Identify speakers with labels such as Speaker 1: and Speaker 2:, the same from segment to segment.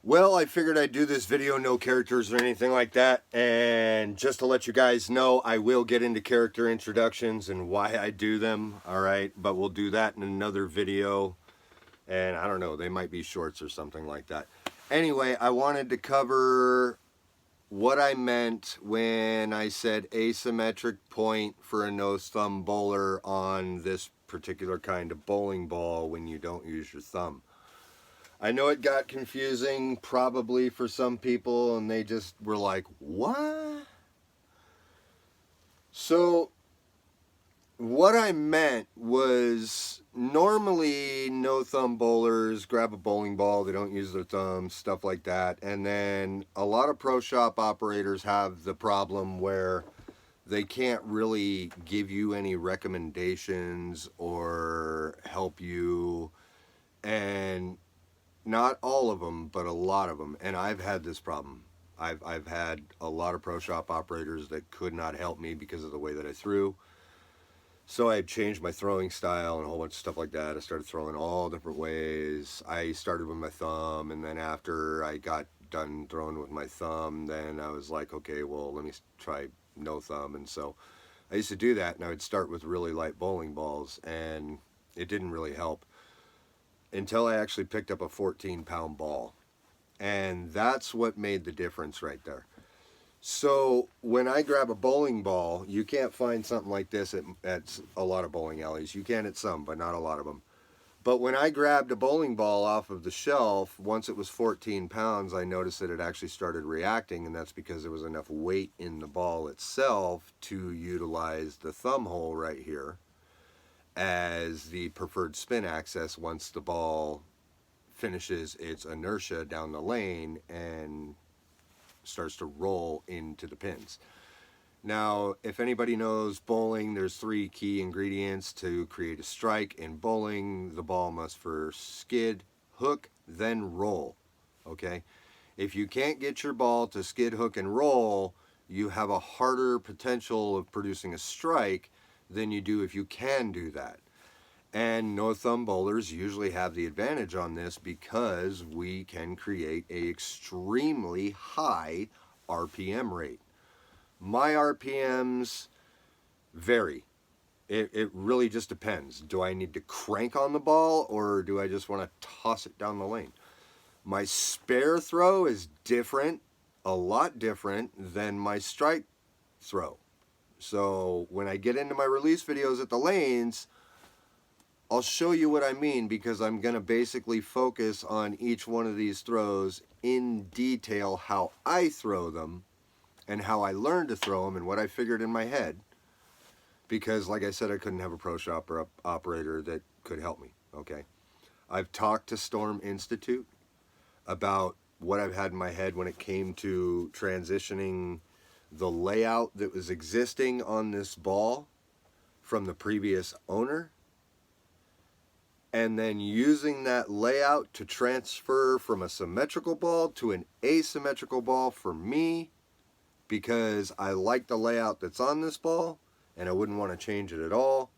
Speaker 1: Well, I figured I'd do this video, no characters or anything like that, and just to let you guys know, I will get into character introductions and why I do them, alright? But we'll do that in another video, and I don't know, they might be shorts or something like that. Anyway, I wanted to cover what I meant when I said asymmetric point for a no-thumb bowler on this particular kind of bowling ball when you don't use your thumb. I know it got confusing probably for some people and they just were like, what? So what I meant was normally no thumb bowlers grab a bowling ball, they don't use their thumbs, stuff like that. And then a lot of pro shop operators have the problem where they can't really give you any recommendations or help you, and not all of them, but a lot of them. And I've had this problem. I've had a lot of pro shop operators that could not help me because of the way that I threw. So I changed my throwing style and a whole bunch of stuff like that. I started throwing all different ways. I started with my thumb, and then after I got done throwing with my thumb, then I was like, okay, well, let me try no thumb. And so I used to do that, and I would start with really light bowling balls, and it didn't really help until I actually picked up a 14-pound ball. And that's what made the difference right there. So when I grab a bowling ball, you can't find something like this at a lot of bowling alleys. You can at some, but not a lot of them. But when I grabbed a bowling ball off of the shelf, once it was 14 pounds, I noticed that it actually started reacting, and that's because there was enough weight in the ball itself to utilize the thumb hole right here as the preferred spin axis once the ball finishes its inertia down the lane and starts to roll into the pins. Now, if anybody knows bowling, there's 3 key ingredients to create a strike. In bowling, the ball must first skid, hook, then roll. Okay? If you can't get your ball to skid, hook, and roll, you have a harder potential of producing a strike than you do if you can do that. And no thumb bowlers usually have the advantage on this because we can create a extremely high RPM rate. My RPMs vary. It really just depends. Do I need to crank on the ball, or do I just want to toss it down the lane? My spare throw is different, a lot different than my strike throw. So when I get into my release videos at the lanes, I'll show you what I mean, because I'm going to basically focus on each one of these throws in detail, how I throw them and how I learned to throw them and what I figured in my head. Because like I said, I couldn't have a pro shop or operator that could help me, okay? I've talked to Storm Institute about what I've had in my head when it came to transitioning the layout that was existing on this ball from the previous owner, and then using that layout to transfer from a symmetrical ball to an asymmetrical ball for me, because I like the layout that's on this ball and I wouldn't want to change it at all.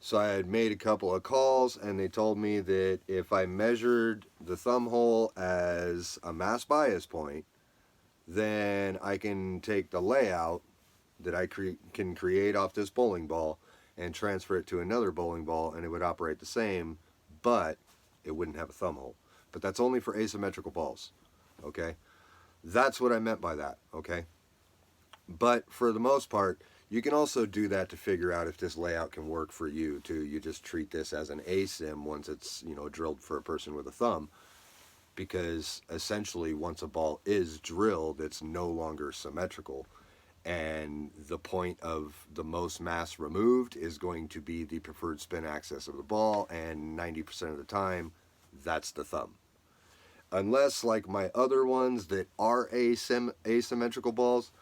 Speaker 1: So I had made a couple of calls, and they told me that if I measured the thumb hole as a mass bias point, then I can take the layout that I can create off this bowling ball and transfer it to another bowling ball, and it would operate the same, but it wouldn't have a thumb hole. But that's only for asymmetrical balls, okay? That's what I meant by that, okay? But for the most part, you can also do that to figure out if this layout can work for you too. You just treat this as an asim once it's, drilled for a person with a thumb, because essentially once a ball is drilled, it's no longer symmetrical. And the point of the most mass removed is going to be the preferred spin axis of the ball, and 90% of the time, that's the thumb. Unless, like my other ones that are asymmetrical balls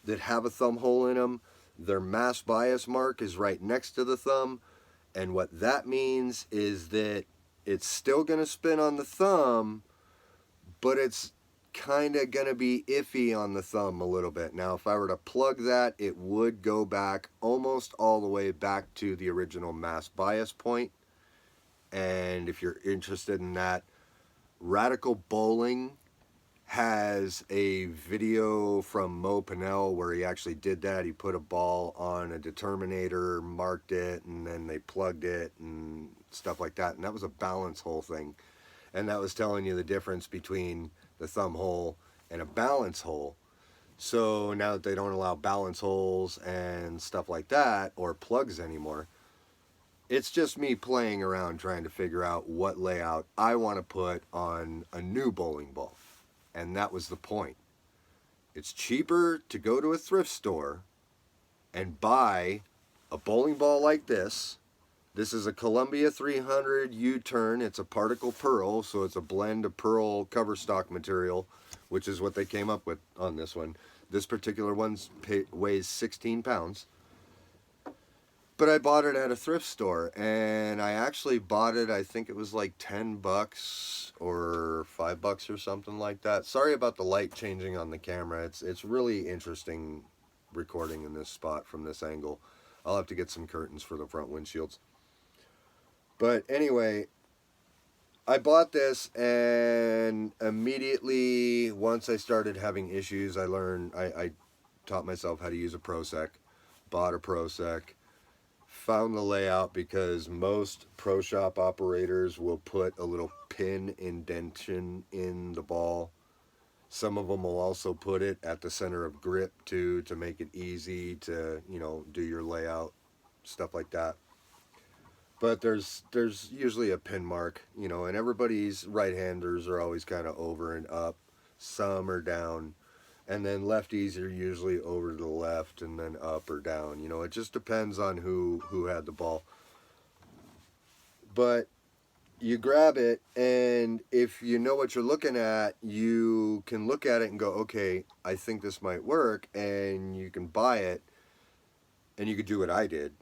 Speaker 1: that have a thumb hole in them, their mass bias mark is right next to the thumb, and what that means is that it's still going to spin on the thumb, but it's kind of going to be iffy on the thumb a little bit. Now, if I were to plug that, it would go back almost all the way back to the original mass bias point. And if you're interested in that, Radical Bowling has a video from Mo Pinnell where he actually did that. He put a ball on a determinator, marked it, and then they plugged it and stuff like that. And that was a balance hole thing. And that was telling you the difference between the thumb hole and a balance hole. So now that they don't allow balance holes and stuff like that, or plugs anymore, it's just me playing around trying to figure out what layout I want to put on a new bowling ball. And that was the point. It's cheaper to go to a thrift store and buy a bowling ball like this. This is a Columbia 300 U-turn. It's a particle pearl, so it's a blend of pearl cover stock material, which is what they came up with on this one. This particular one weighs 16 pounds. But I bought it at a thrift store, and I actually bought it, I think it was like 10 bucks or 5 bucks or something like that. Sorry about the light changing on the camera. It's really interesting recording in this spot from this angle. I'll have to get some curtains for the front windshields. But anyway, I bought this, and immediately once I started having issues, I taught myself how to use a ProSec, bought a ProSec, found the layout, because most pro shop operators will put a little pin indentation in the ball. Some of them will also put it at the center of grip too, to make it easy to, you know, do your layout, stuff like that. But there's usually a pin mark, you know, and everybody's right-handers are always kind of over and up. Some are down. And then lefties are usually over to the left and then up or down. You know, it just depends on who had the ball. But you grab it, and if you know what you're looking at, you can look at it and go, okay, I think this might work, and you can buy it, and you could do what I did.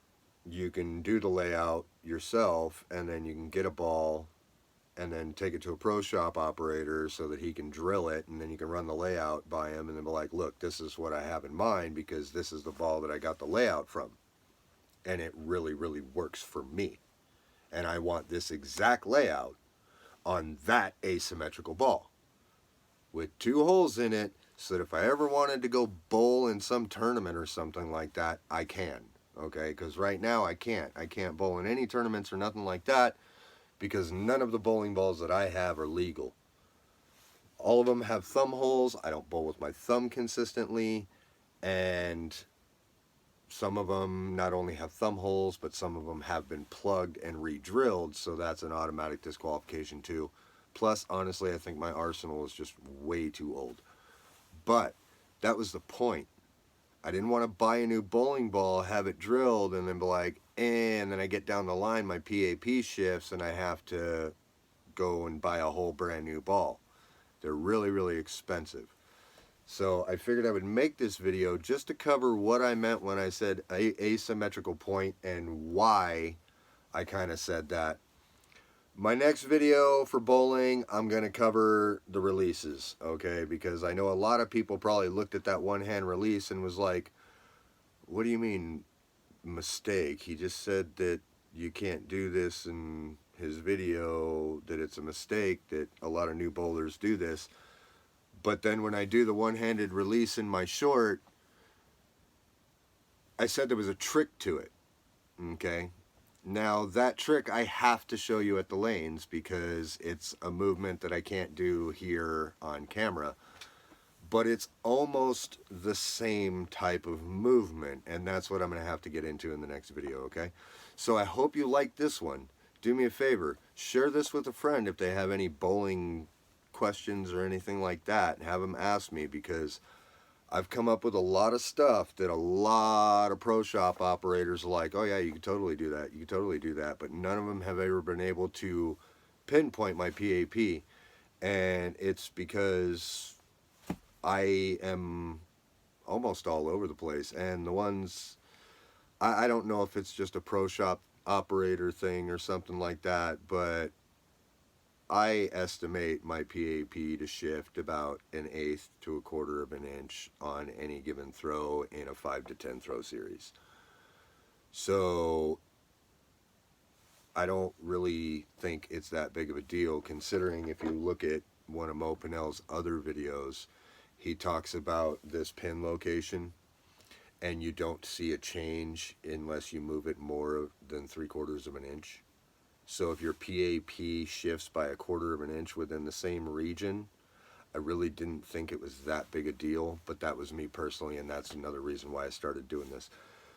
Speaker 1: You can do the layout yourself, and then you can get a ball and then take it to a pro shop operator so that he can drill it, and then you can run the layout by him and then be like, look, this is what I have in mind because this is the ball that I got the layout from, and it really, really works for me, and I want this exact layout on that asymmetrical ball with 2 holes in it, so that if I ever wanted to go bowl in some tournament or something like that, I can. Okay, because right now I can't bowl in any tournaments or nothing like that, because none of the bowling balls that I have are legal. All of them have thumb holes. I don't bowl with my thumb consistently, and some of them not only have thumb holes, but some of them have been plugged and re-drilled, so that's an automatic disqualification too. Plus, honestly, I think my arsenal is just way too old. But that was the point. I didn't want to buy a new bowling ball, have it drilled, and then be like, and then I get down the line, my PAP shifts, and I have to go and buy a whole brand new ball. They're really, really expensive. So I figured I would make this video just to cover what I meant when I said asymmetrical point and why I kind of said that. My next video for bowling, I'm going to cover the releases, okay? Because I know a lot of people probably looked at that one-hand release and was like, what do you mean mistake? He just said that you can't do this in his video, that it's a mistake, that a lot of new bowlers do this. But then when I do the one-handed release in my short, I said there was a trick to it, okay? Now, that trick I have to show you at the lanes because it's a movement that I can't do here on camera. But it's almost the same type of movement, and that's what I'm going to have to get into in the next video, okay? So I hope you like this one. Do me a favor, share this with a friend if they have any bowling questions or anything like that. Have them ask me, because I've come up with a lot of stuff that a lot of pro shop operators are like, oh yeah, you can totally do that, you can totally do that, but none of them have ever been able to pinpoint my PAP, and it's because I am almost all over the place, and the ones, I don't know if it's just a pro shop operator thing or something like that, but I estimate my PAP to shift about 1/8 to 1/4 of an inch on any given throw in a 5 to 10 throw series. So I don't really think it's that big of a deal, considering if you look at one of Mo Pinnell's other videos, he talks about this pin location, and you don't see a change unless you move it more than 3/4 of an inch. So if your PAP shifts by 1/4 of an inch within the same region, I really didn't think it was that big a deal, but that was me personally, and that's another reason why I started doing this.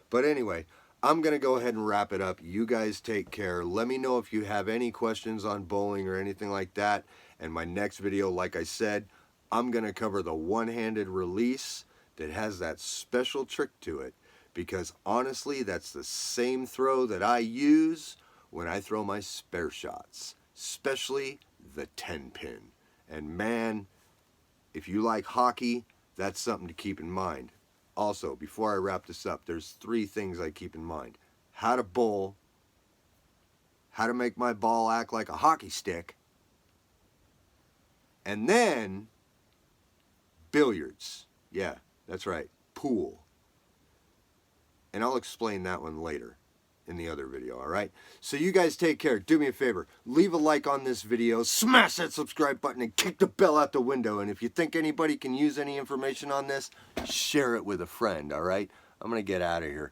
Speaker 1: But anyway, I'm going to go ahead and wrap it up. You guys take care. Let me know if you have any questions on bowling or anything like that. And my next video, like I said, I'm going to cover the one-handed release that has that special trick to it. Because honestly, that's the same throw that I use when I throw my spare shots. Especially the 10-pin. And man, if you like hockey, that's something to keep in mind. Also, before I wrap this up, there's 3 things I keep in mind. How to bowl, how to make my ball act like a hockey stick, and then billiards. Yeah, that's right, pool. And I'll explain that one later in the other video, all right? So you guys take care. Do me a favor. Leave a like on this video. Smash that subscribe button and kick the bell out the window. And if you think anybody can use any information on this, share it with a friend, all right? I'm going to get out of here.